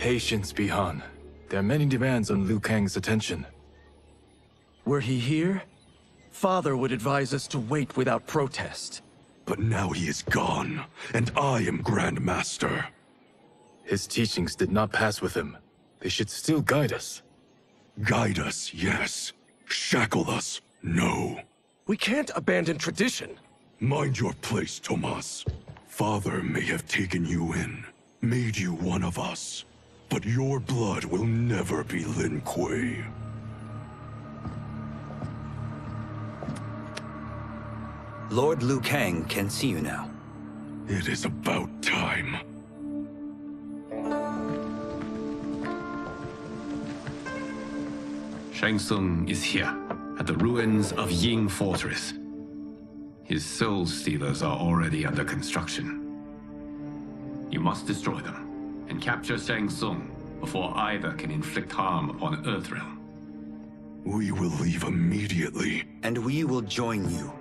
Patience, Bihan. There are many demands on Liu Kang's attention. Were he here, Father would advise us to wait without protest. But now he is gone, and I am Grand Master. His teachings did not pass with him. They should still guide us. Guide us, yes. Shackle us, no. We can't abandon tradition. Mind your place, Tomas. Father may have taken you in, made you one of us. But your blood will never be Lin Kuei. Lord Liu Kang can see you now. It is about time. Shang Tsung is here, at the ruins of Ying Fortress. His soul stealers are already under construction. You must destroy them, and capture Shang Tsung before either can inflict harm upon Earthrealm. We will leave immediately. And we will join you.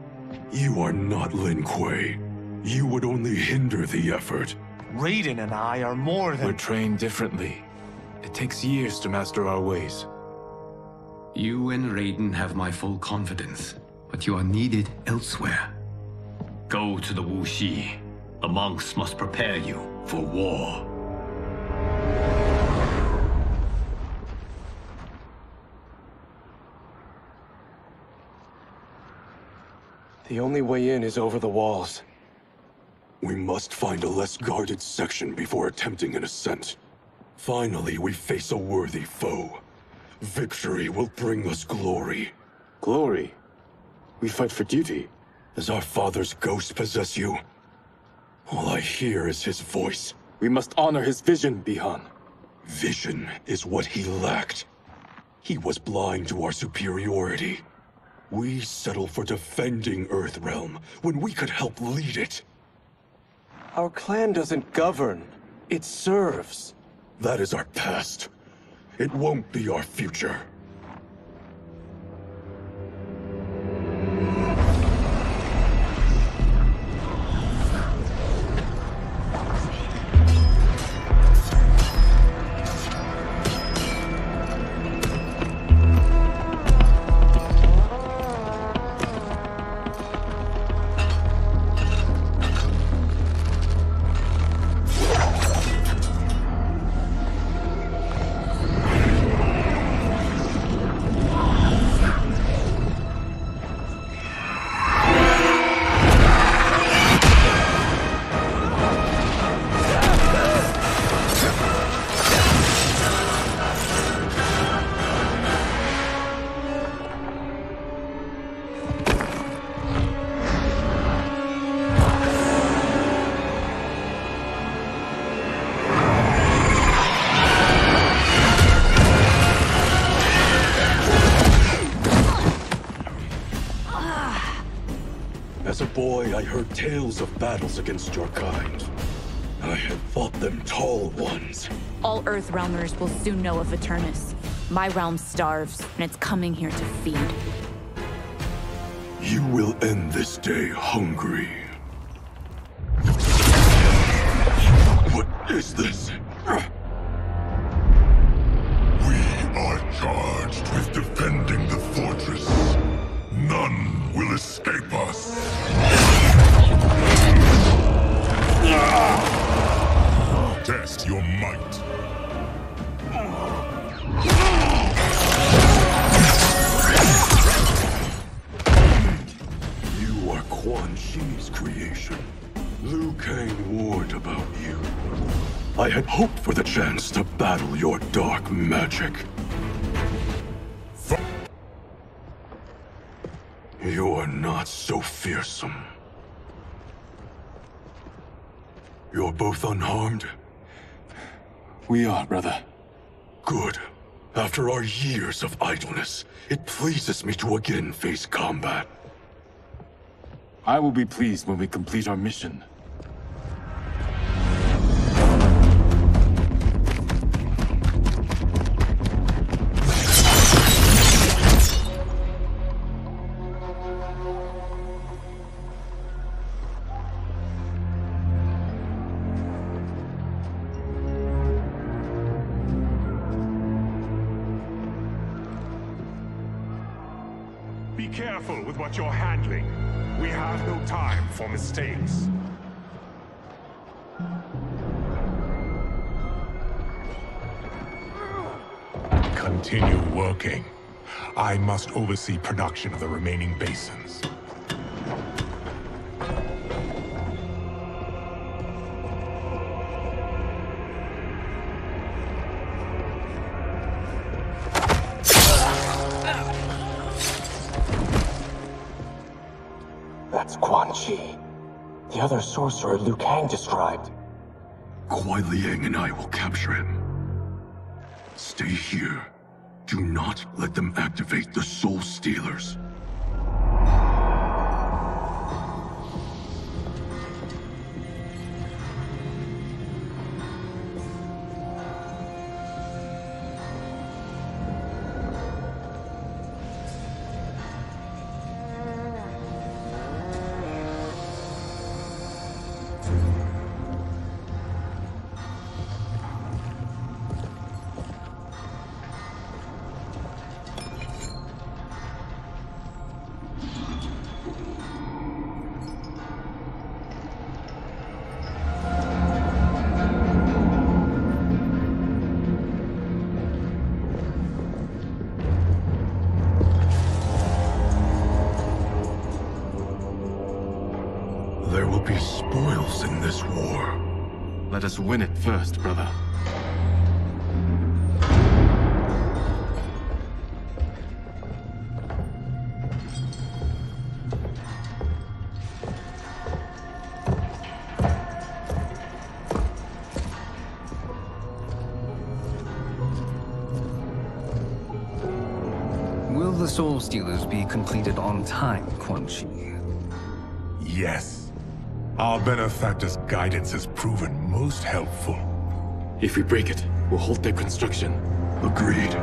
You are not Lin Kuei. You would only hinder the effort. Raiden and I are more than... We're trained differently. It takes years to master our ways. You and Raiden have my full confidence, but you are needed elsewhere. Go to the Wuxi. The monks must prepare you for war. The only way in is over the walls. We must find a less guarded section before attempting an ascent. Finally, we face a worthy foe. Victory will bring us glory. Glory? We fight for duty. Does our father's ghost possess you? All I hear is his voice. We must honor his vision, Bihan. Vision is what he lacked. He was blind to our superiority. We settle for defending Earthrealm when we could help lead it. Our clan doesn't govern. It serves. That is our past. It won't be our future. As a boy, I heard tales of battles against your kind. I had fought them tall ones. All Earthrealmers will soon know of Eternus. My realm starves, and it's coming here to feed. You will end this day hungry. What is this? We are charged with defending the fortress. None will escape us. Test your might. You are Quan Chi's creation. Liu Kang warned about you. I had hoped for the chance to battle your dark magic. You are not so fearsome. You're both unharmed? We are, brother. Good. After our years of idleness, it pleases me to again face combat. I will be pleased when we complete our mission. Be careful with what you're handling. We have no time for mistakes. Continue working. I must oversee production of the remaining basins. That's Quan Chi. The other sorcerer Liu Kang described. Kuai Liang and I will capture him. Stay here. Do not let them activate the Soul Stealers. There will be spoils in this war. Let us win it first, brother. Will the Soul Stealers be completed on time, Quan Chi? Yes. Our benefactor's guidance has proven most helpful. If we break it, we'll halt their construction. Agreed.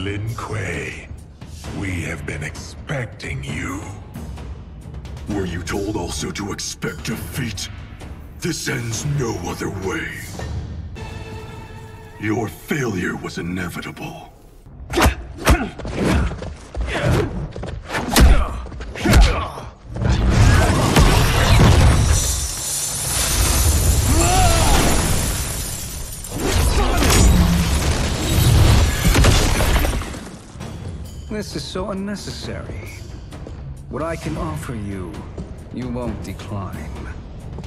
Lin Kuei, we have been expecting you. Were you told also to expect defeat? This ends no other way. Your failure was inevitable. This is so unnecessary. What I can offer you, you won't decline.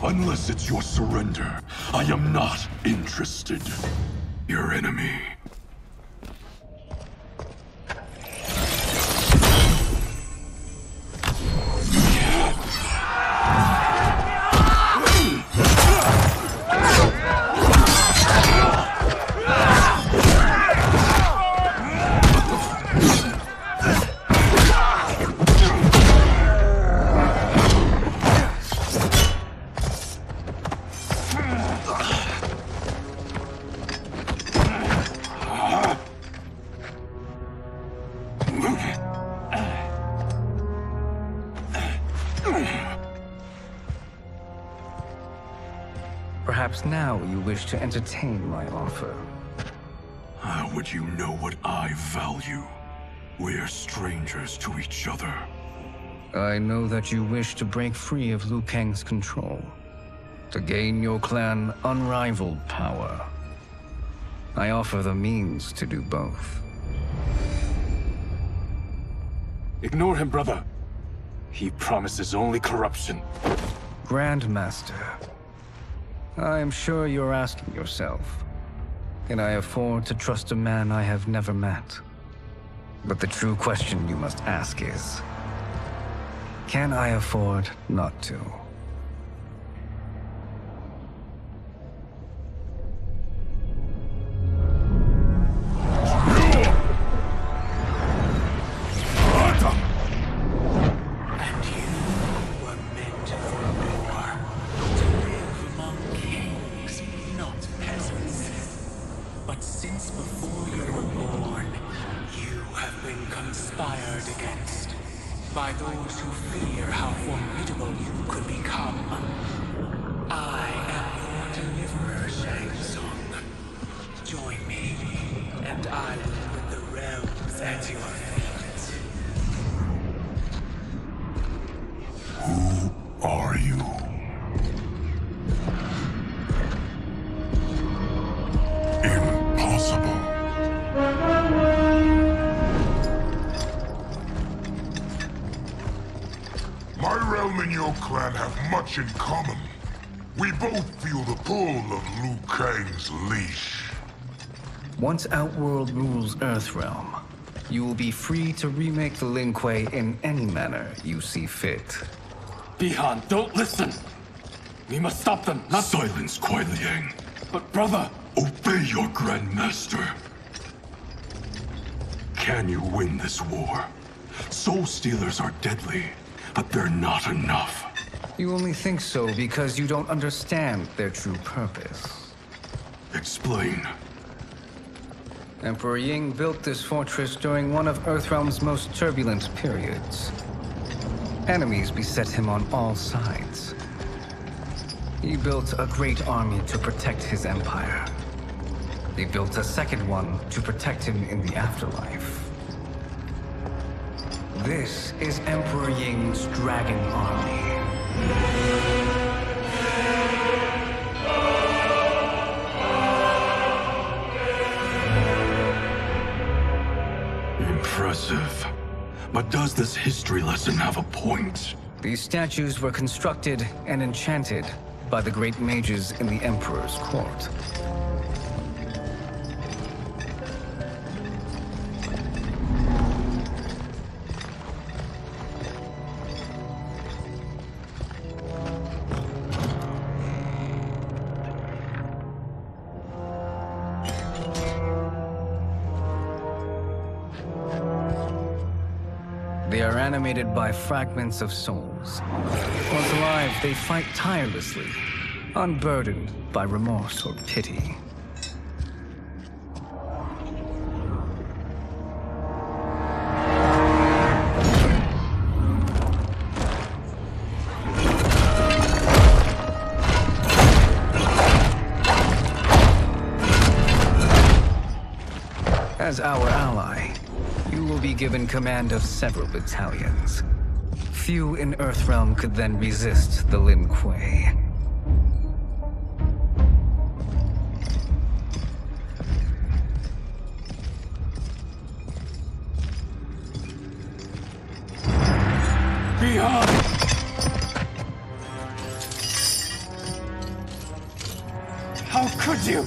Unless it's your surrender, I am not interested. Your enemy. Perhaps now you wish to entertain my offer. How would you know what I value? We're strangers to each other. I know that you wish to break free of Liu Kang's control, to gain your clan unrivaled power. I offer the means to do both. Ignore him, brother. He promises only corruption. Grandmaster, I am sure you're asking yourself, can I afford to trust a man I have never met? But the true question you must ask is, can I afford not to? are you? Impossible. My realm and your clan have much in common. We both feel the pull of Liu Kang's leash. Once Outworld rules Earthrealm, you will be free to remake the Lin Kuei in any manner you see fit. Bihan, don't listen! We must stop them, not— Silence, Kuai Liang. But brother! Obey your Grandmaster. Can you win this war? Soul Stealers are deadly, but they're not enough. You only think so because you don't understand their true purpose. Explain. Emperor Ying built this fortress during one of Earthrealm's most turbulent periods. Enemies beset him on all sides. He built a great army to protect his empire. He built a second one to protect him in the afterlife. This is Emperor Ying's Dragon Army. Impressive. But does this history lesson have a point? These statues were constructed and enchanted by the great mages in the Emperor's court. They are animated by fragments of souls. Once alive, they fight tirelessly, unburdened by remorse or pity. As our ally, you will be given command of several battalions. Few in Earthrealm could then resist the Lin Kuei. Bihan! How could you?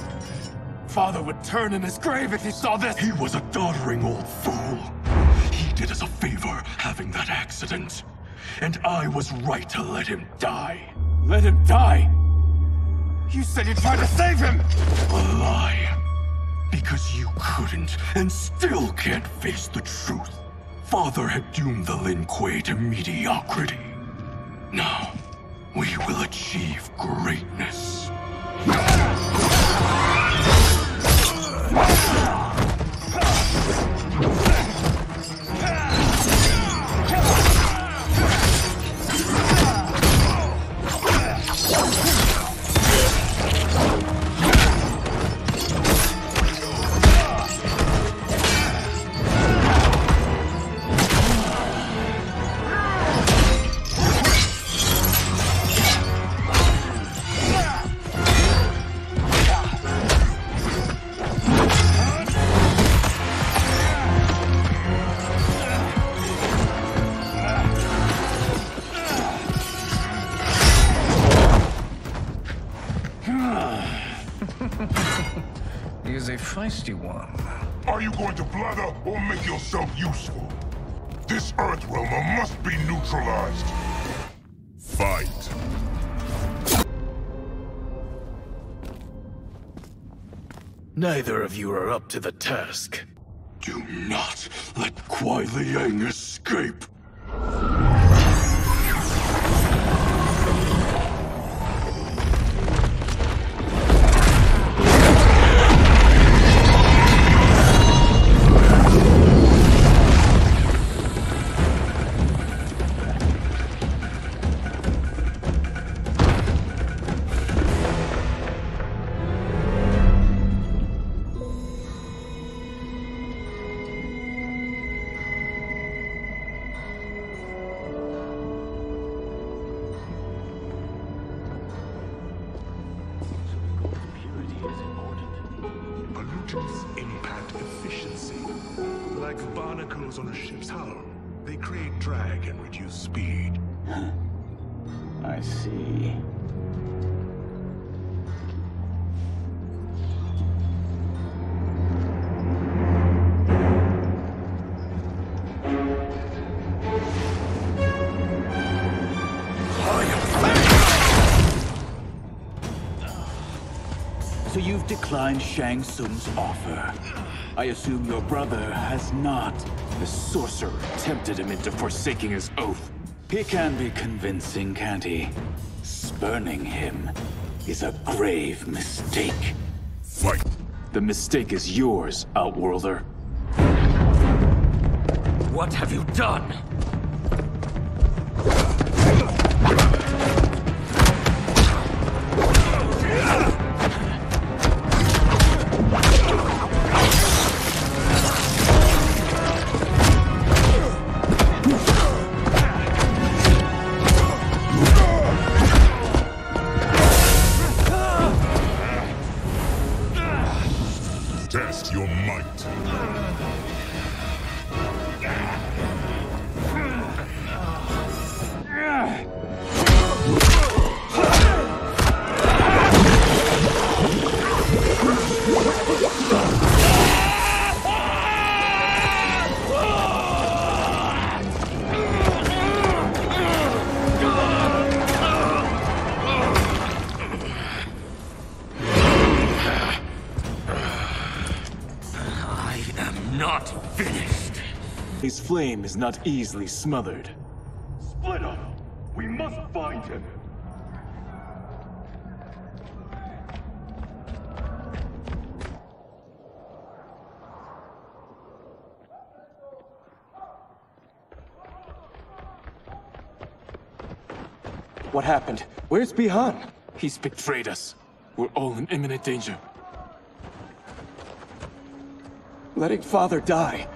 Father would turn in his grave if he saw this! He was a doddering old fool. He did us a favor having that accident. And I was right to let him die. Let him die? You said you tried to save him! A lie. Because you couldn't and still can't face the truth. Father had doomed the Lin Kuei to mediocrity. Now, we will achieve greatness. He is a feisty one. Are you going to blather or make yourself useful? This Earthrealmer must be neutralized. Fight. Neither of you are up to the task. Do not let Kuai Liang escape. reactors impact efficiency. Like barnacles on a ship's hull, they create drag and reduce speed. I see. So you've declined Shang Tsung's offer. I assume your brother has not. The sorcerer tempted him into forsaking his oath. He can be convincing, can't he? Spurning him is a grave mistake. Fight! The mistake is yours, Outworlder. What have you done? Test your might. Not finished. His flame is not easily smothered. Splinter! We must find him! What happened? Where's Bihan? He's betrayed us. We're all in imminent danger. Letting Father die.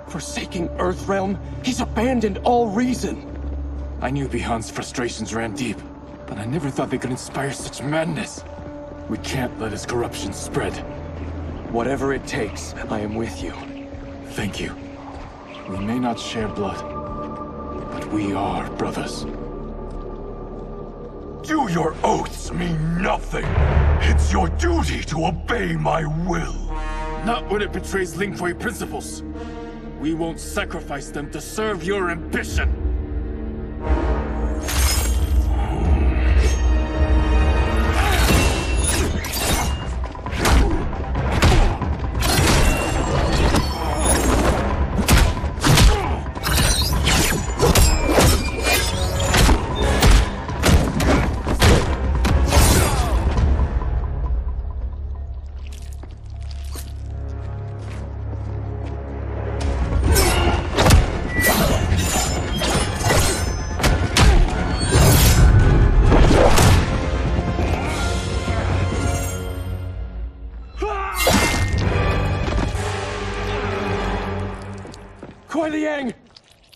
Forsaking Earthrealm. He's abandoned all reason. I knew Bihan's frustrations ran deep, but I never thought they could inspire such madness. We can't let his corruption spread. Whatever it takes, I am with you. Thank you. We may not share blood, but we are brothers. Do your oaths mean nothing? It's your duty to obey my will. Not when it betrays Lin Kuei principles. We won't sacrifice them to serve your ambition.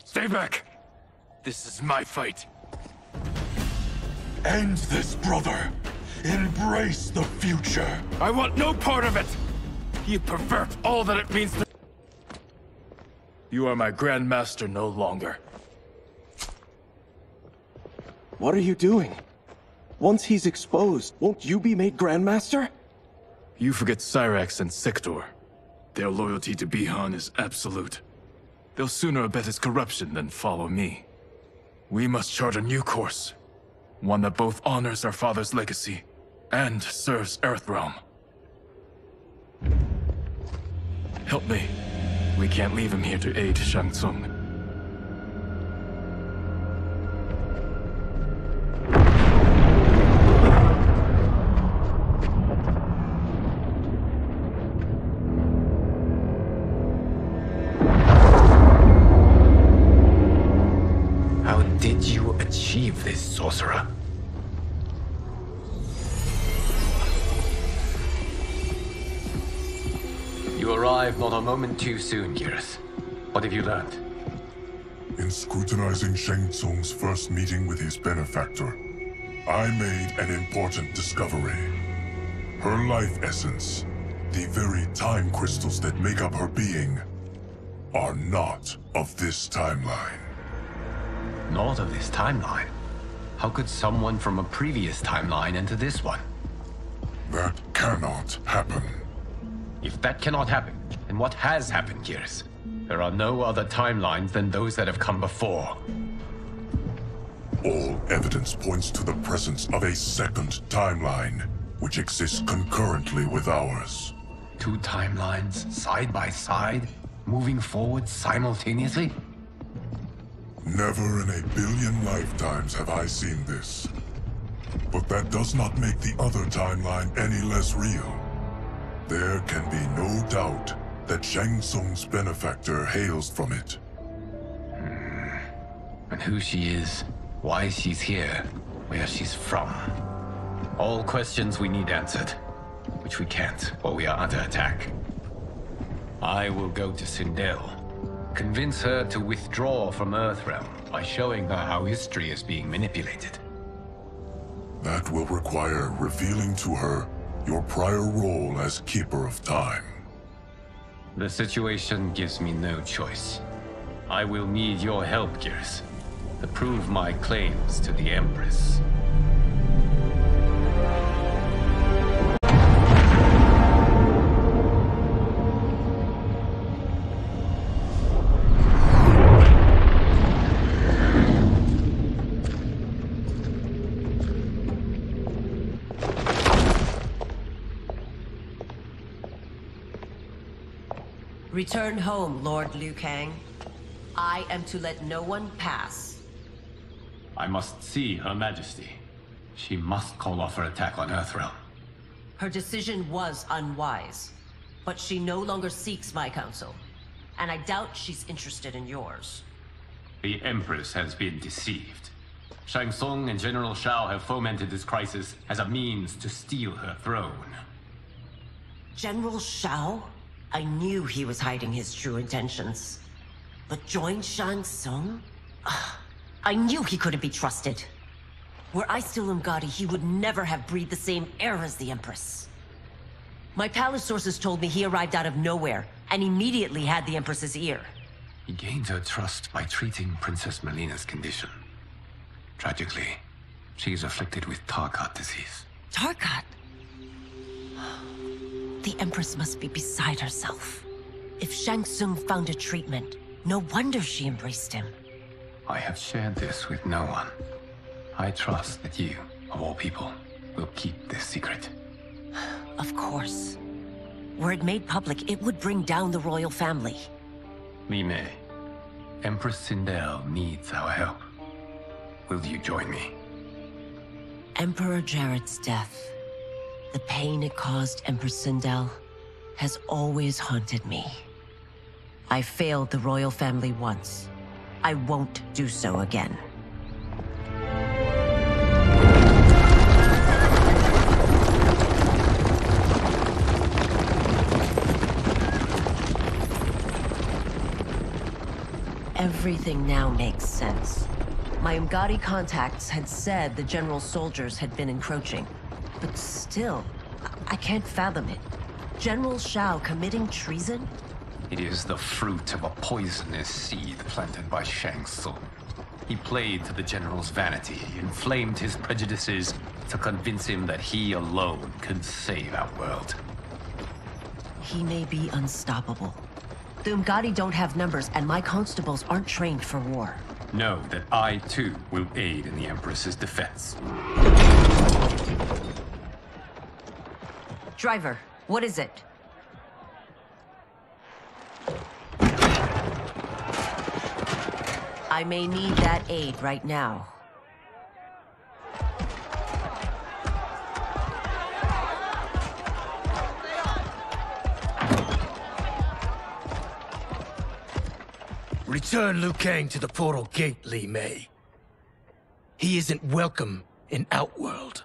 Stay back! This is my fight. End this, brother. Embrace the future. I want no part of it! You pervert all that it means to— You are my Grand Master no longer. What are you doing? Once he's exposed, won't you be made Grandmaster? You forget Cyrax and Sector. Their loyalty to Bihan is absolute. They'll sooner abet his corruption than follow me. We must chart a new course. One that both honors our father's legacy and serves Earthrealm. Help me. We can't leave him here to aid Shang Tsung. Did you achieve this, sorcerer? You arrived not a moment too soon, Geras. What have you learned? In scrutinizing Shang Tsung's first meeting with his benefactor, I made an important discovery. Her life essence The very time crystals that make up her being are not of this timeline. Not of this timeline? How could someone from a previous timeline enter this one? That cannot happen. If that cannot happen, then what has happened, Gears? There are no other timelines than those that have come before. All evidence points to the presence of a second timeline, which exists concurrently with ours. Two timelines, side by side, moving forward simultaneously? Never in a billion lifetimes have I seen this. But that does not make the other timeline any less real. There can be no doubt that Shang Tsung's benefactor hails from it. And who she is, why she's here, where she's from. All questions we need answered, which we can't, or we are under attack. I will go to Sindel, convince her to withdraw from Earthrealm by showing her how history is being manipulated. That will require revealing to her your prior role as Keeper of Time. The situation gives me no choice. I will need your help, Gears, to prove my claims to the Empress. Return home, Lord Liu Kang. I am to let no one pass. I must see Her Majesty. She must call off her attack on Earthrealm. Her decision was unwise, but she no longer seeks my counsel, and I doubt she's interested in yours. The Empress has been deceived. Shang Tsung and General Shao have fomented this crisis as a means to steal her throne. General Shao? I knew he was hiding his true intentions. But join Shang Tsung? I knew he couldn't be trusted. Were I still Umgadi, he would never have breathed the same air as the Empress. My palace sources told me he arrived out of nowhere, and immediately had the Empress's ear. He gained her trust by treating Princess Melina's condition. Tragically, she is afflicted with Tarkat disease. Tarkat? The Empress must be beside herself. If Shang Tsung found a treatment, no wonder she embraced him. I have shared this with no one. I trust that you, of all people, will keep this secret. Of course. Were it made public, it would bring down the royal family. Li Mei, Empress Sindel needs our help. Will you join me? Emperor Jarrett's death, the pain it caused Empress Sindel, has always haunted me. I failed the royal family once. I won't do so again. Everything now makes sense. My Umgadi contacts had said the general's soldiers had been encroaching. But still, I can't fathom it. General Shao committing treason? It is the fruit of a poisonous seed planted by Shang Tsung. He played to the general's vanity, inflamed his prejudices to convince him that he alone could save our world. He may be unstoppable. The Umgadi don't have numbers, and my constables aren't trained for war. Know that I, too, will aid in the Empress's defense. Driver, what is it? I may need that aid right now. Return Liu Kang to the portal gate, Li Mei. He isn't welcome in Outworld.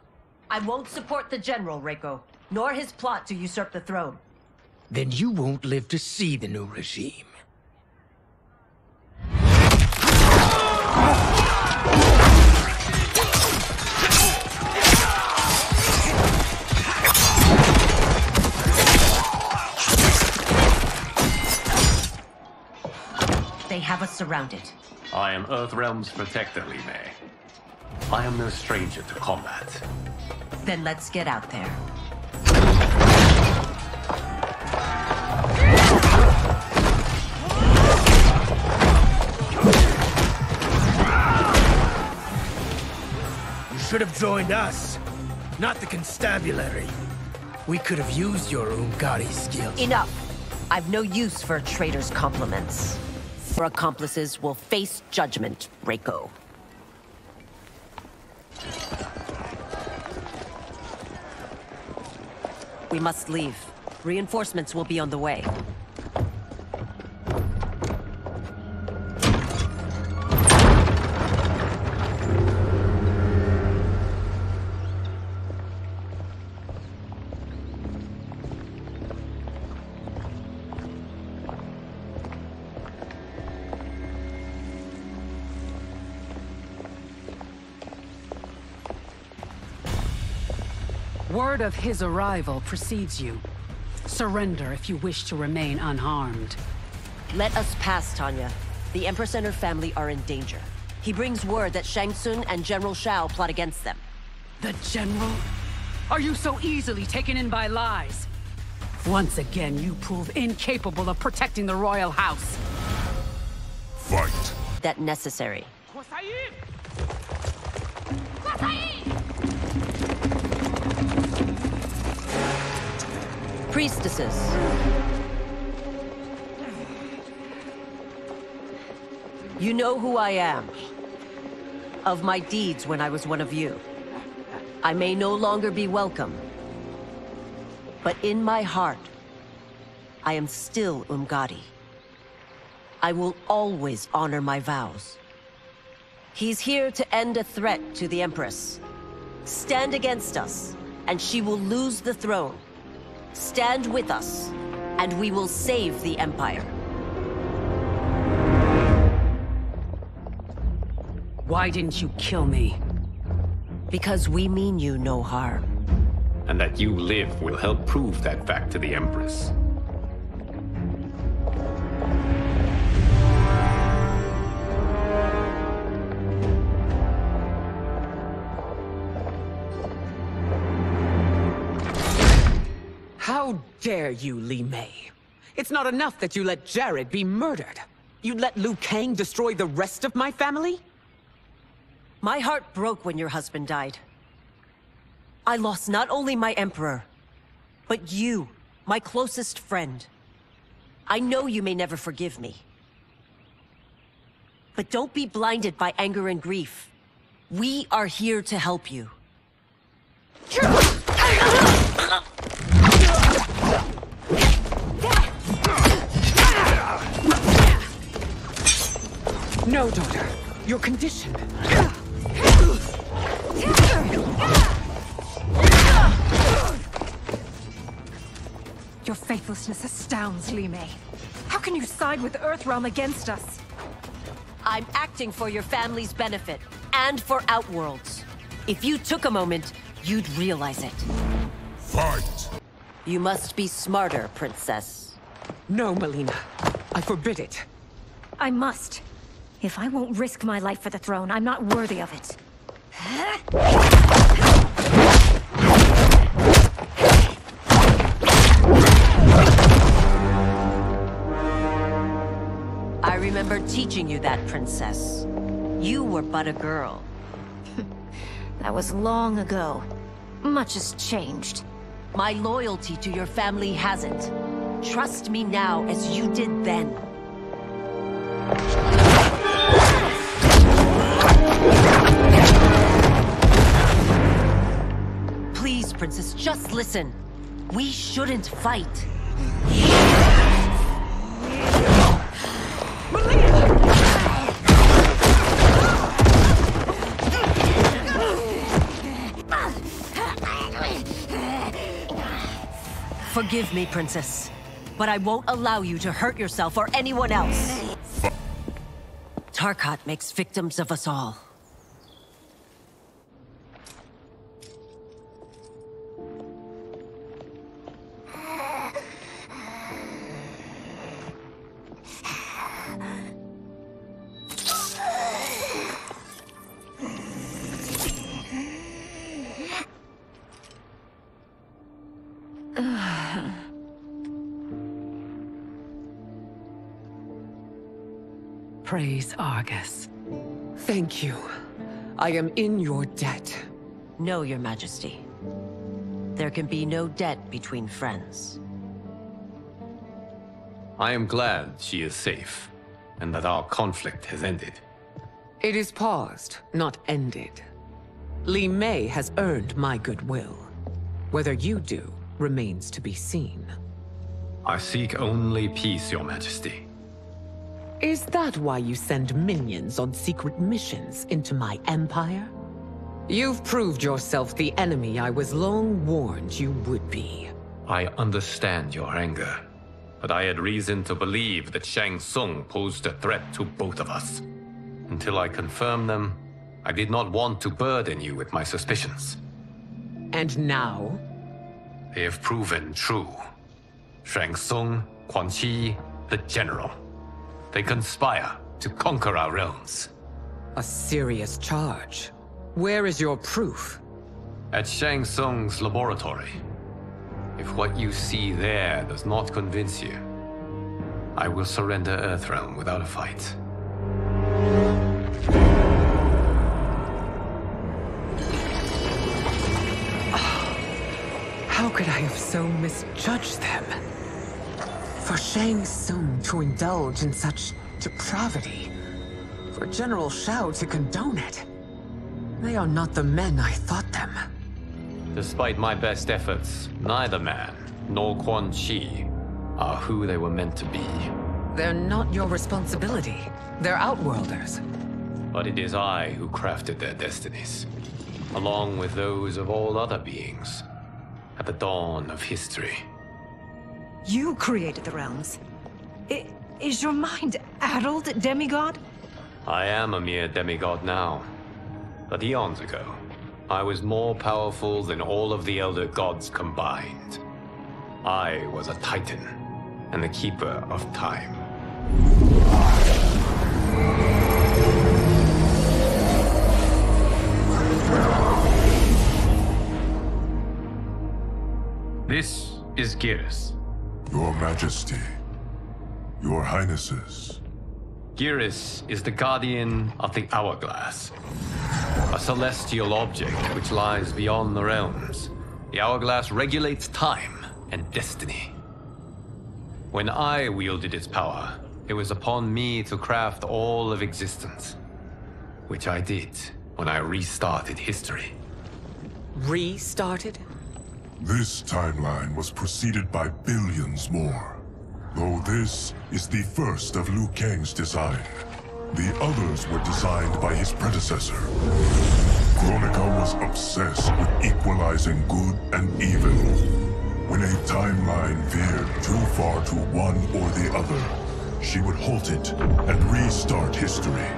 I won't support the General, Reiko, nor his plot to usurp the throne. Then you won't live to see the new regime. surrounded. I am Earthrealm's protector, Li Mei. I am no stranger to combat. Then let's get out there. You should have joined us, not the constabulary. We could have used your Umgari skills. Enough! I've no use for a traitor's compliments. Your accomplices will face judgment, Reiko. We must leave. Reinforcements will be on the way. Word of his arrival precedes you. Surrender if you wish to remain unharmed. Let us pass, Tanya. The Empress and her family are in danger. He brings word that Shang Tsung and General Shao plot against them. The General? Are you so easily taken in by lies? Once again, you prove incapable of protecting the royal house. Fight. That necessary. Priestesses. You know who I am. Of my deeds when I was one of you. I may no longer be welcome. But in my heart, I am still Umgadi. I will always honor my vows. He's here to end a threat to the Empress. Stand against us, and she will lose the throne. Stand with us, and we will save the Empire. Why didn't you kill me? Because we mean you no harm. And that you live will help prove that fact to the Empress. How dare you, Li Mei? It's not enough that you let Jared be murdered. You'd let Liu Kang destroy the rest of my family? My heart broke when your husband died. I lost not only my emperor, but you, my closest friend. I know you may never forgive me. But don't be blinded by anger and grief. We are here to help you. No, daughter. Your condition. Your faithlessness astounds, Li Mei. How can you side with Earthrealm against us? I'm acting for your family's benefit, and for Outworld's. If you took a moment, you'd realize it. Fight! You must be smarter, Princess. No, Melina. I forbid it. I must. If I won't risk my life for the throne, I'm not worthy of it. I remember teaching you that, Princess. You were but a girl. That was long ago. Much has changed. My loyalty to your family hasn't. Trust me now as you did then. Please, Princess, just listen. We shouldn't fight. Forgive me, Princess, but I won't allow you to hurt yourself or anyone else. Tarkat makes victims of us all. Praise Argus. Thank you. I am in your debt. No, Your Majesty. There can be no debt between friends. I am glad she is safe, and that our conflict has ended. It is paused, not ended. Li Mei has earned my goodwill. Whether you do remains to be seen. I seek only peace, Your Majesty. Is that why you send minions on secret missions into my empire? You've proved yourself the enemy I was long warned you would be. I understand your anger, but I had reason to believe that Shang Tsung posed a threat to both of us. Until I confirmed them, I did not want to burden you with my suspicions. And now? They have proven true. Shang Tsung, Quan Chi, the General. They conspire to conquer our realms. A serious charge. Where is your proof? At Shang Tsung's laboratory. If what you see there does not convince you, I will surrender Earthrealm without a fight. How could I have so misjudged them? For Shang Tsung to indulge in such depravity, for General Shao to condone it, they are not the men I thought them. Despite my best efforts, neither man nor Quan Chi are who they were meant to be. They're not your responsibility. They're Outworlders. But it is I who crafted their destinies, along with those of all other beings, at the dawn of history. You created the realms. Is your mind addled, demigod? I am a mere demigod now. But eons ago, I was more powerful than all of the Elder Gods combined. I was a Titan, and the Keeper of Time. This is Geras. Your Majesty. Your Highnesses. Geras is the guardian of the Hourglass. A celestial object which lies beyond the realms. The Hourglass regulates time and destiny. When I wielded its power, it was upon me to craft all of existence. Which I did when I restarted history. Restarted? This timeline was preceded by billions more. Though this is the first of Liu Kang's design. The others were designed by his predecessor. Kronika was obsessed with equalizing good and evil. When a timeline veered too far to one or the other, she would halt it and restart history,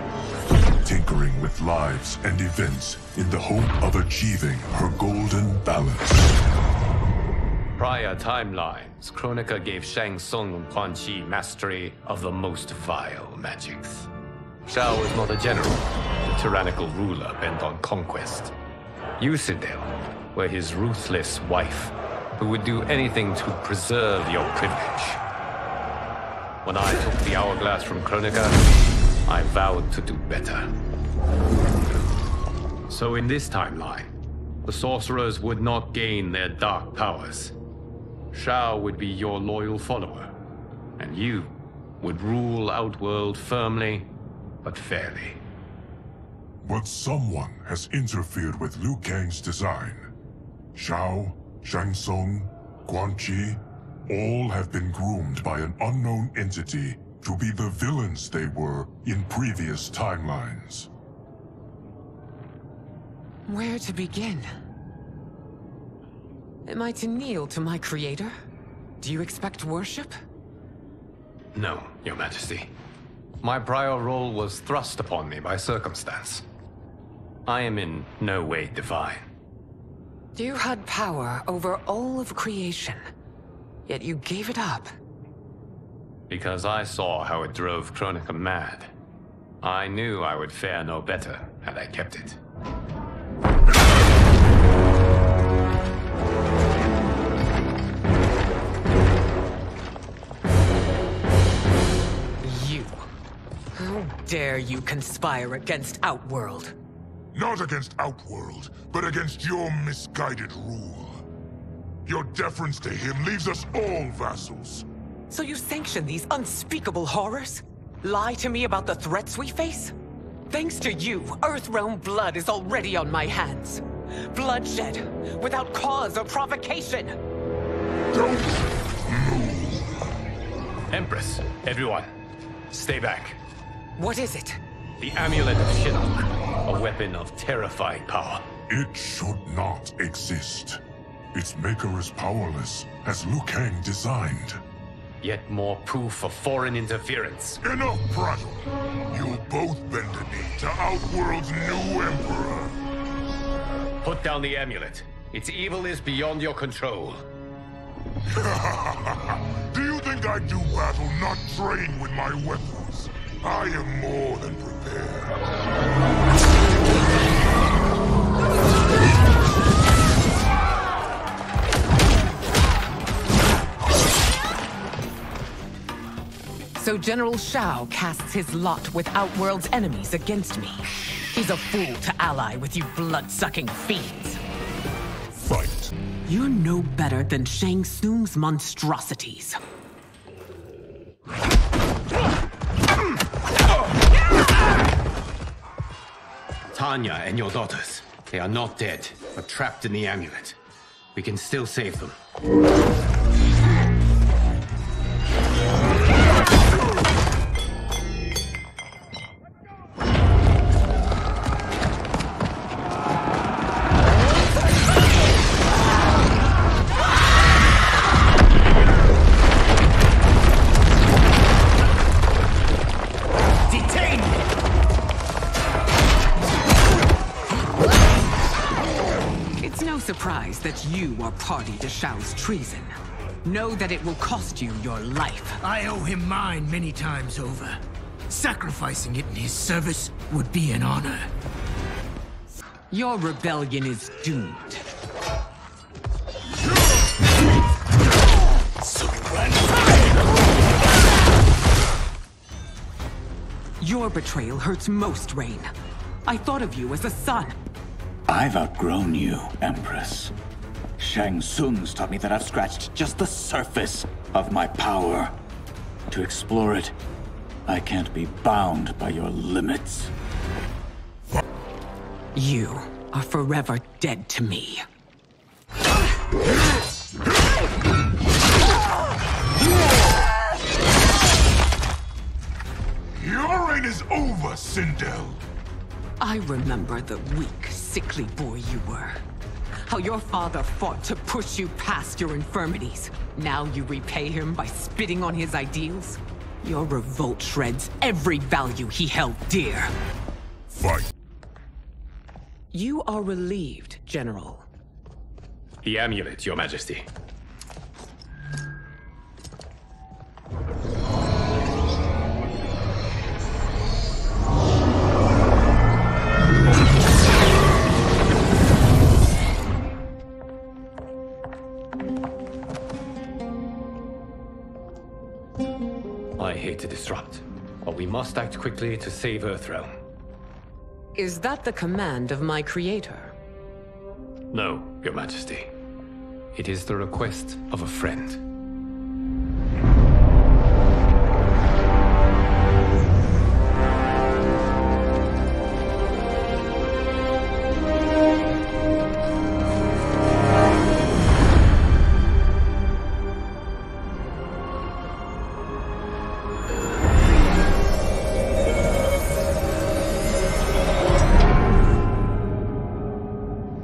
tinkering with lives and events in the hope of achieving her golden balance. Prior timelines, Kronika gave Shang Tsung and Quan Chi mastery of the most vile magics. Shao was not a general, a tyrannical ruler bent on conquest. Yusidel were his ruthless wife, who would do anything to preserve your privilege. When I took the Hourglass from Kronika, I vowed to do better. So in this timeline, the sorcerers would not gain their dark powers. Shao would be your loyal follower, and you would rule Outworld firmly, but fairly. But someone has interfered with Liu Kang's design. Shao, Shang Tsung, Quan Chi, all have been groomed by an unknown entity to be the villains they were in previous timelines. Where to begin? Am I to kneel to my creator? Do you expect worship? No, Your Majesty. My prior role was thrust upon me by circumstance. I am in no way divine. You had power over all of creation, yet you gave it up. Because I saw how it drove Kronika mad. I knew I would fare no better had I kept it. dare you conspire against Outworld? Not against Outworld, but against your misguided rule. Your deference to him leaves us all vassals. So you sanction these unspeakable horrors? Lie to me about the threats we face? Thanks to you, Earthrealm blood is already on my hands. Bloodshed, without cause or provocation. Don't move. Empress, everyone, stay back. What is it? The Amulet of Shinnok, a weapon of terrifying power. It should not exist. Its maker is powerless, as Liu Kang designed. Yet more proof of foreign interference. Enough prattle! You'll both bend a knee to Outworld's new emperor. Put down the amulet. Its evil is beyond your control. Do you think I do battle not trained with my weapons? I am more than prepared. So General Shao casts his lot with Outworld's enemies against me. He's a fool to ally with you blood-sucking fiends. Fight. You're no better than Shang Tsung's monstrosities. Tanya and your daughters, they are not dead, but trapped in the amulet. We can still save them. Surprised that you are party to Shao's treason. Know that it will cost you your life. I owe him mine many times over. Sacrificing it in his service would be an honor. Your rebellion is doomed. Your betrayal hurts most, Rain. I thought of you as a son. I've outgrown you, Empress. Shang Tsung's taught me that I've scratched just the surface of my power. To explore it, I can't be bound by your limits. You are forever dead to me. Your reign is over, Sindel. I remember the weak, sickly boy you were. How your father fought to push you past your infirmities. Now you repay him by spitting on his ideals? Your revolt shreds every value he held dear. Fight. You are relieved, General. The amulet, Your Majesty. I hate to disrupt, but we must act quickly to save Earthrealm. Is that the command of my creator? No, Your Majesty. It is the request of a friend.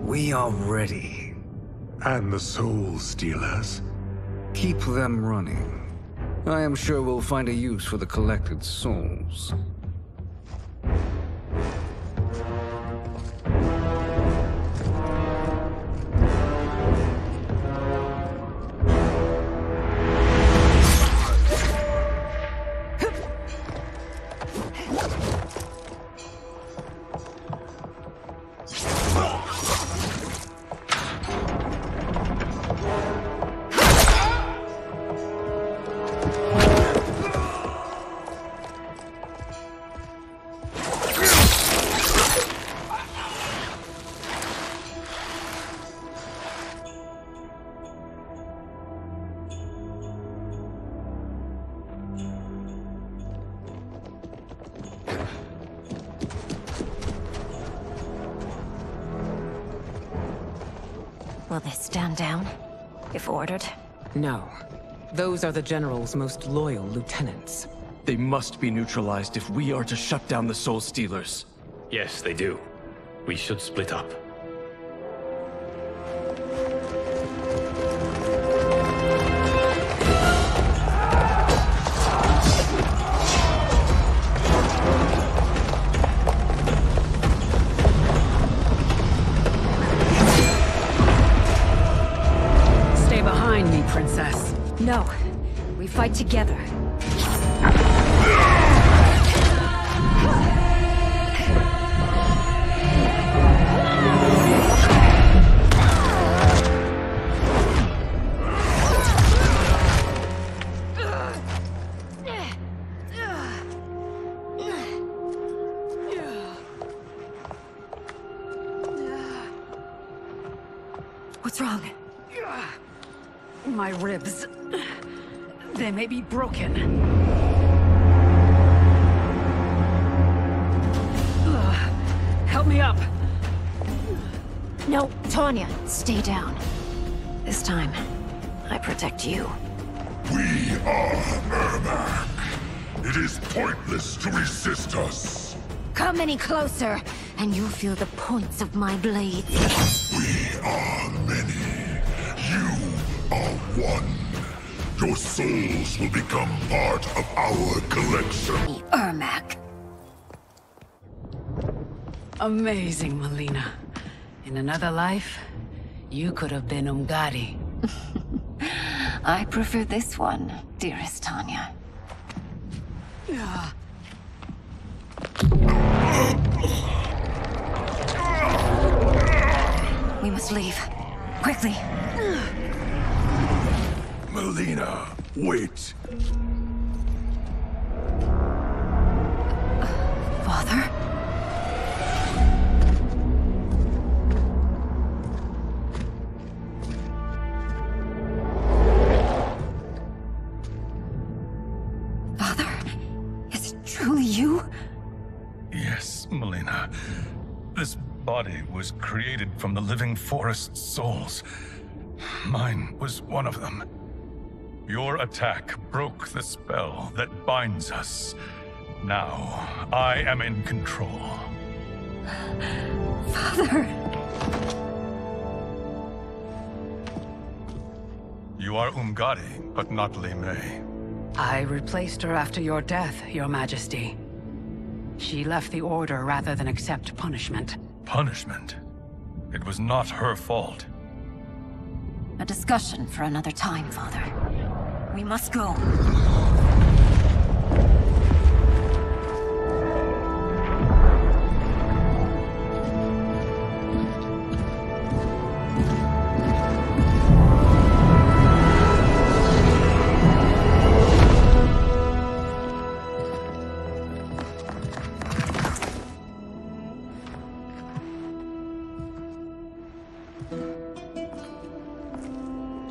We are ready. And the Soul Stealers? Keep them running. I am sure we'll find a use for the collected souls. Will they stand down, if ordered? No. Those are the General's most loyal lieutenants. They must be neutralized if we are to shut down the Soul Stealers. Yes, they do. We should split up. Stay behind me, Princess. No. We fight together. What's wrong? My ribs. They may be broken. Help me up. No, Tanya, stay down. This time, I protect you. We are Ermac. It is pointless to resist us. Come any closer, and you'll feel the points of my blades. We are many. You are one. Your souls will become part of our collection. Ermac. Amazing, Melina. In another life, you could have been Umgadi. I prefer this one, dearest Tanya. We must leave. Quickly. Melina, wait. Father? Father? Is it truly you? Yes, Melina. This body was created from the living forest's souls. Mine was one of them. Your attack broke the spell that binds us. Now, I am in control. Father! You are Umgadi, but not Li Mei. I replaced her after your death, Your Majesty. She left the Order rather than accept punishment. Punishment? It was not her fault. A discussion for another time, Father. We must go.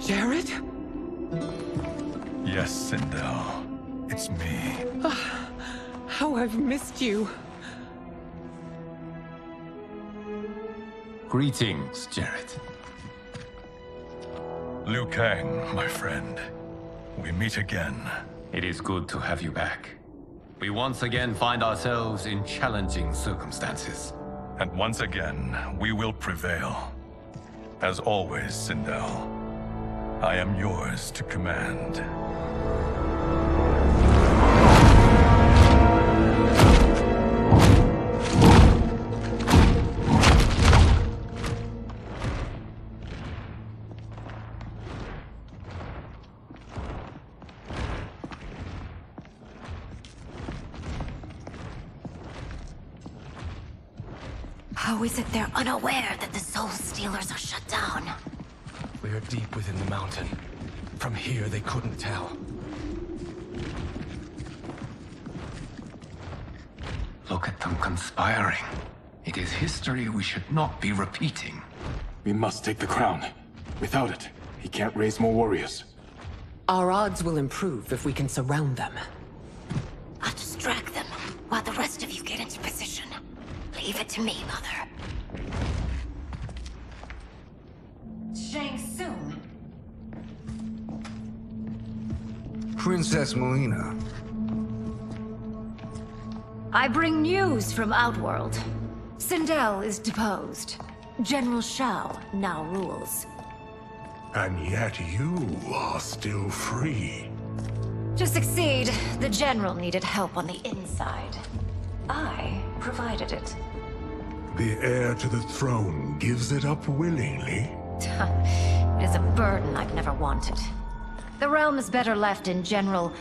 Jared? Yes, Sindel. It's me. How I've missed you. Greetings, Jared. Liu Kang, my friend. We meet again. It is good to have you back. We once again find ourselves in challenging circumstances. And once again, we will prevail. As always, Sindel, I am yours to command. How is it they're unaware that the Soul Stealers are shut down? We are deep within the mountain. From here, they couldn't tell. Look at them conspiring. It is history we should not be repeating. We must take the crown. Without it, he can't raise more warriors. Our odds will improve if we can surround them. I'll distract them while the rest of you get into position. Leave it to me, Mother. Princess Melina. I bring news from Outworld. Sindel is deposed. General Shao now rules. And yet you are still free. To succeed, the General needed help on the inside. I provided it. The heir to the throne gives it up willingly. It is a burden I've never wanted. The realm is better left in General...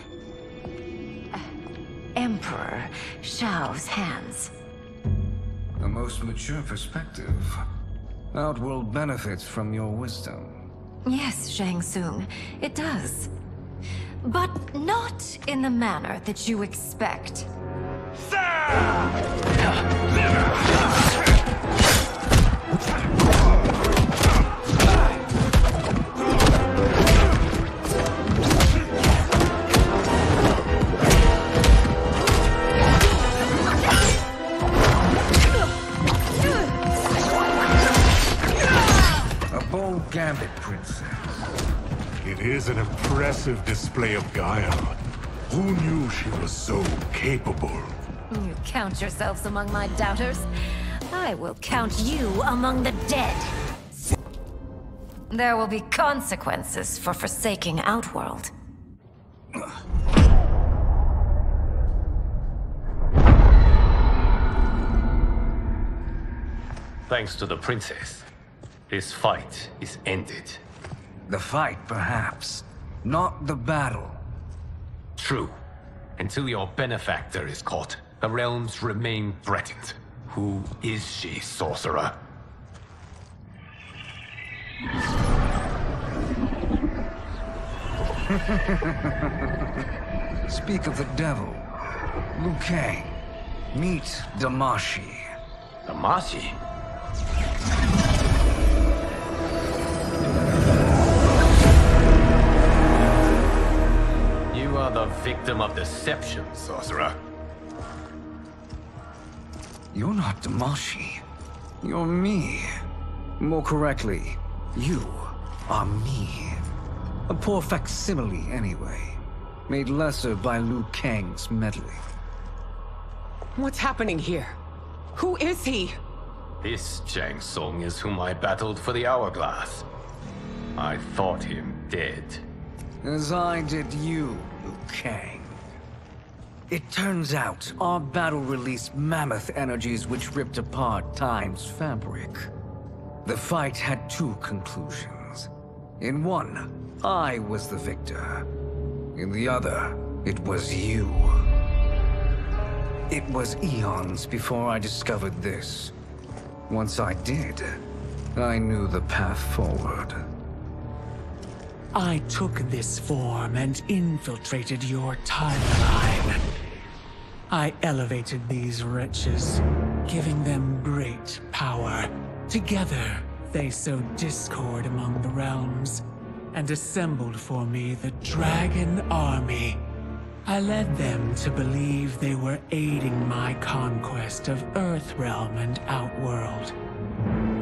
Emperor Shao's hands. A most mature perspective. Outworld benefits from your wisdom. Yes, Shang Tsung, it does. But not in the manner that you expect. A bold gambit, Princess. It is an impressive display of guile. Who knew she was so capable? You count yourselves among my doubters. I will count you among the dead. There will be consequences for forsaking Outworld. Thanks to the princess, this fight is ended. The fight, perhaps. Not the battle. True. Until your benefactor is caught, the realms remain threatened. Who is she, sorcerer? Speak of the devil. Liu Kang. Meet Damashi. Damashi? You are the victim of deception, sorcerer. You're not Damashi. You're me. More correctly, you are me. A poor facsimile, anyway. Made lesser by Liu Kang's meddling. What's happening here? Who is he? This Shang Tsung is whom I battled for the Hourglass. I thought him dead. As I did you, Liu Kang. It turns out, our battle released mammoth energies which ripped apart time's fabric. The fight had two conclusions. In one, I was the victor. In the other, it was you. It was eons before I discovered this. Once I did, I knew the path forward. I took this form and infiltrated your timeline. I elevated these wretches, giving them great power. Together, they sowed discord among the realms, and assembled for me the Dragon Army. I led them to believe they were aiding my conquest of Earthrealm and Outworld.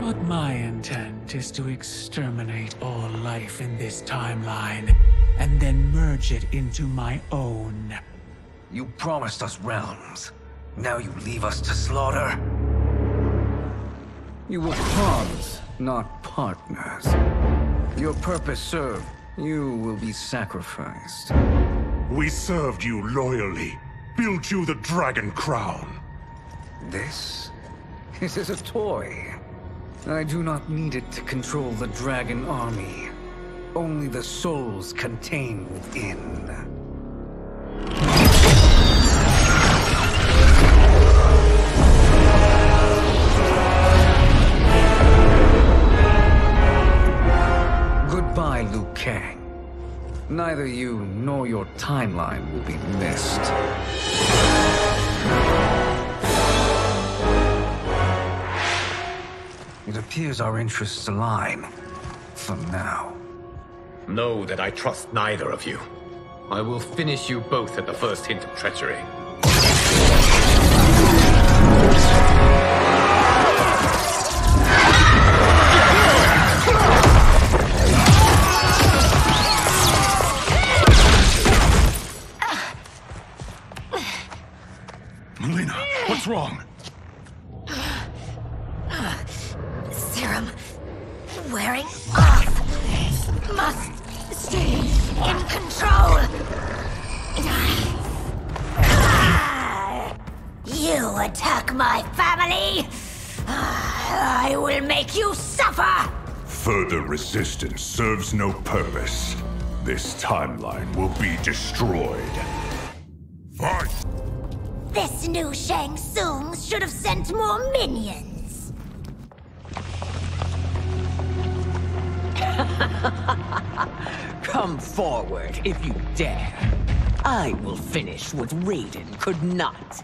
But my intent is to exterminate all life in this timeline, and then merge it into my own. You promised us realms. Now you leave us to slaughter? You were pawns, not partners. Your purpose served. You will be sacrificed. We served you loyally, built you the Dragon Crown. This is a toy. I do not need it to control the Dragon Army. Only the souls contained within. Goodbye, Liu Kang. Neither you nor your timeline will be missed. It appears our interests align. For now. Know that I trust neither of you. I will finish you both at the first hint of treachery. wearing off. Must stay in control. You attack my family, I will make you suffer! Further resistance serves no purpose. This timeline will be destroyed. Fight! This new Shang Tsung should have sent more minions. Come forward if you dare. I will finish what Raiden could not.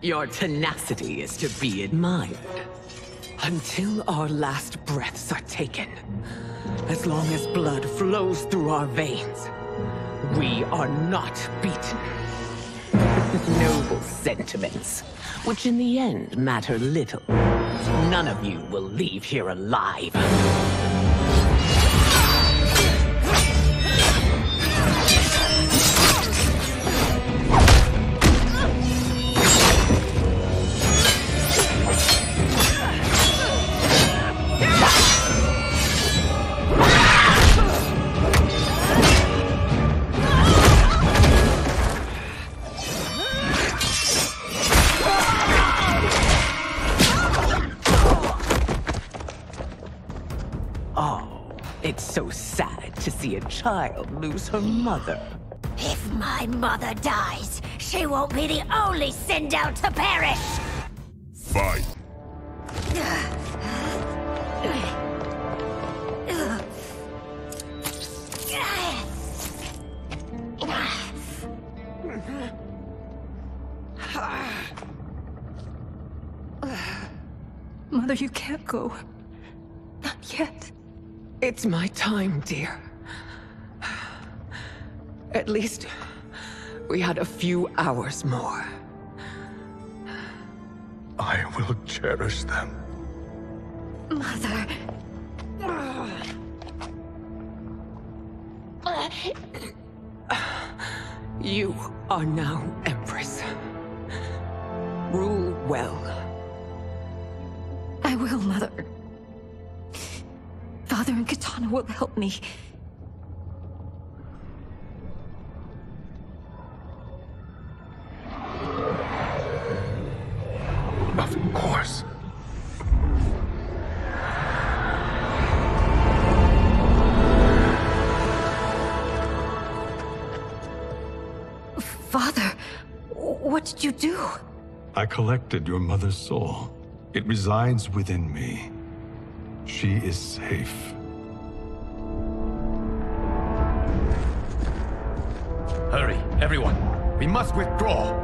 Your tenacity is to be admired. Until our last breaths are taken, as long as blood flows through our veins, we are not beaten. Noble sentiments, which in the end matter little. None of you will leave here alive. It's so sad to see a child lose her mother. If my mother dies, she won't be the only Sindel to perish! Fight! Mother, you can't go. Not yet. It's my time, dear. At least, we had a few hours more. I will cherish them. Mother... You are now Empress. Rule well. I will, Mother. Father and Katana will help me. Of course. Father, what did you do? I collected your mother's soul. It resides within me. She is safe. Hurry, everyone. We must withdraw.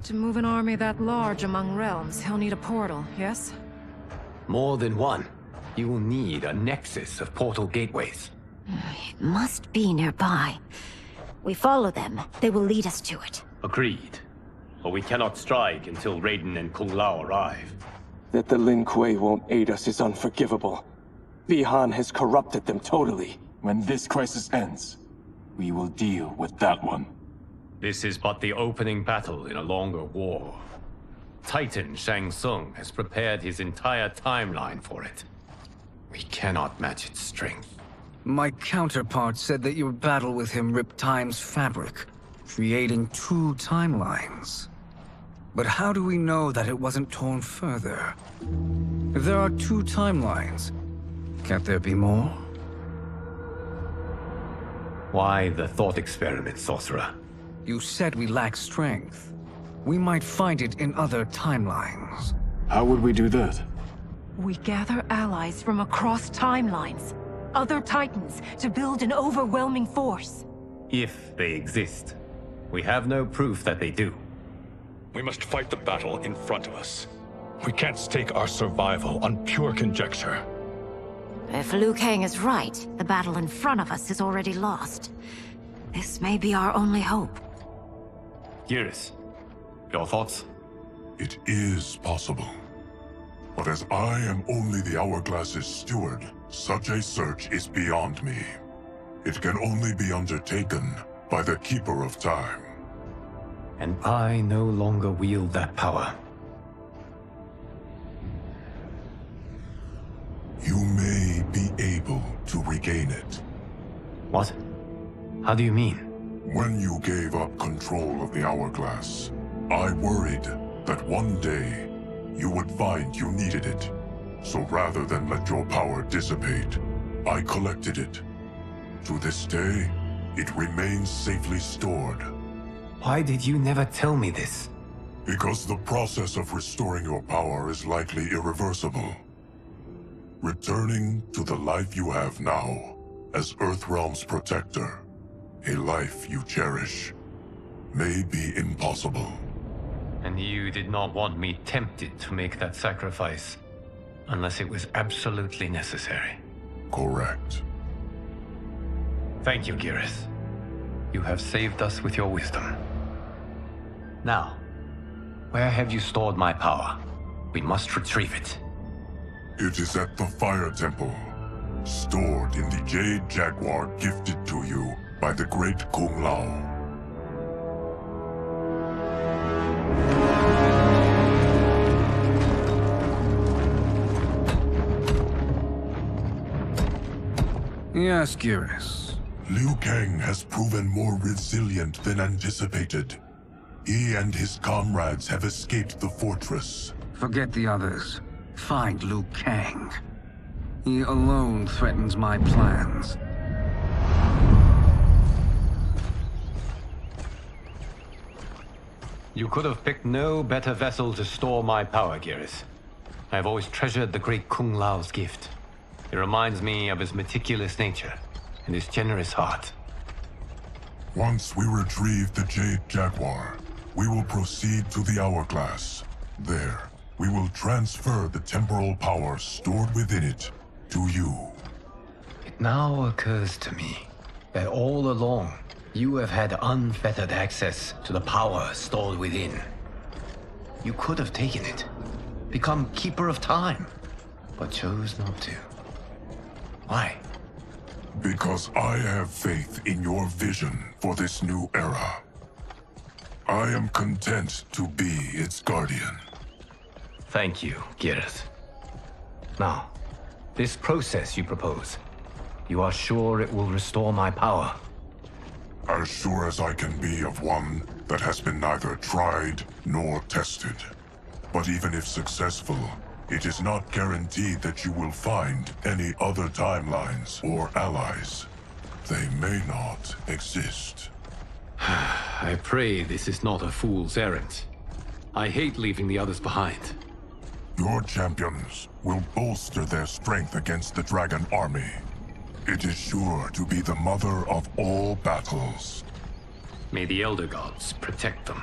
To move an army that large among realms, he'll need a portal, yes? More than one. You will need a nexus of portal gateways. It must be nearby. We follow them. They will lead us to it. Agreed. But we cannot strike until Raiden and Kung Lao arrive. That the Lin Kuei won't aid us is unforgivable. Bi-Han has corrupted them totally. When this crisis ends, we will deal with that one. This is but the opening battle in a longer war. Titan Shang Tsung has prepared his entire timeline for it. We cannot match its strength. My counterpart said that your battle with him ripped time's fabric, creating 2 timelines. But how do we know that it wasn't torn further? If there are 2 timelines, can't there be more? Why the thought experiment, Sorcerer? You said we lack strength. We might find it in other timelines. How would we do that? We gather allies from across timelines, other Titans, to build an overwhelming force. If they exist. We have no proof that they do. We must fight the battle in front of us. We can't stake our survival on pure conjecture. If Liu Kang is right, the battle in front of us is already lost. This may be our only hope. Geras, your thoughts? It is possible. But as I am only the Hourglass's steward, such a search is beyond me. It can only be undertaken by the Keeper of Time. And I no longer wield that power. You may be able to regain it. What? How do you mean? When you gave up control of the Hourglass, I worried that one day you would find you needed it. So rather than let your power dissipate, I collected it. To this day, it remains safely stored. Why did you never tell me this? Because the process of restoring your power is likely irreversible. Returning to the life you have now, as Earthrealm's protector, a life you cherish, may be impossible. And you did not want me tempted to make that sacrifice, unless it was absolutely necessary. Correct. Thank you, Geras. You have saved us with your wisdom. Now, where have you stored my power? We must retrieve it. It is at the Fire Temple, stored in the Jade Jaguar gifted to you by the great Kung Lao. Yes, Geras. Liu Kang has proven more resilient than anticipated. He and his comrades have escaped the fortress. Forget the others. Find Liu Kang. He alone threatens my plans. You could have picked no better vessel to store my power, Geras. I have always treasured the great Kung Lao's gift. It reminds me of his meticulous nature and his generous heart. Once we retrieve the Jade Jaguar, we will proceed to the Hourglass. There, we will transfer the temporal power stored within it to you. It now occurs to me that all along, you have had unfettered access to the power stored within. You could have taken it, become Keeper of Time, but chose not to. Why? Because I have faith in your vision for this new era. I am content to be its guardian. Thank you, Geras. Now, this process you propose, you are sure it will restore my power? As sure as I can be of one that has been neither tried nor tested. But even if successful, it is not guaranteed that you will find any other timelines or allies. They may not exist. I pray this is not a fool's errand. I hate leaving the others behind. Your champions will bolster their strength against the Dragon Army. It is sure to be the mother of all battles. May the Elder Gods protect them.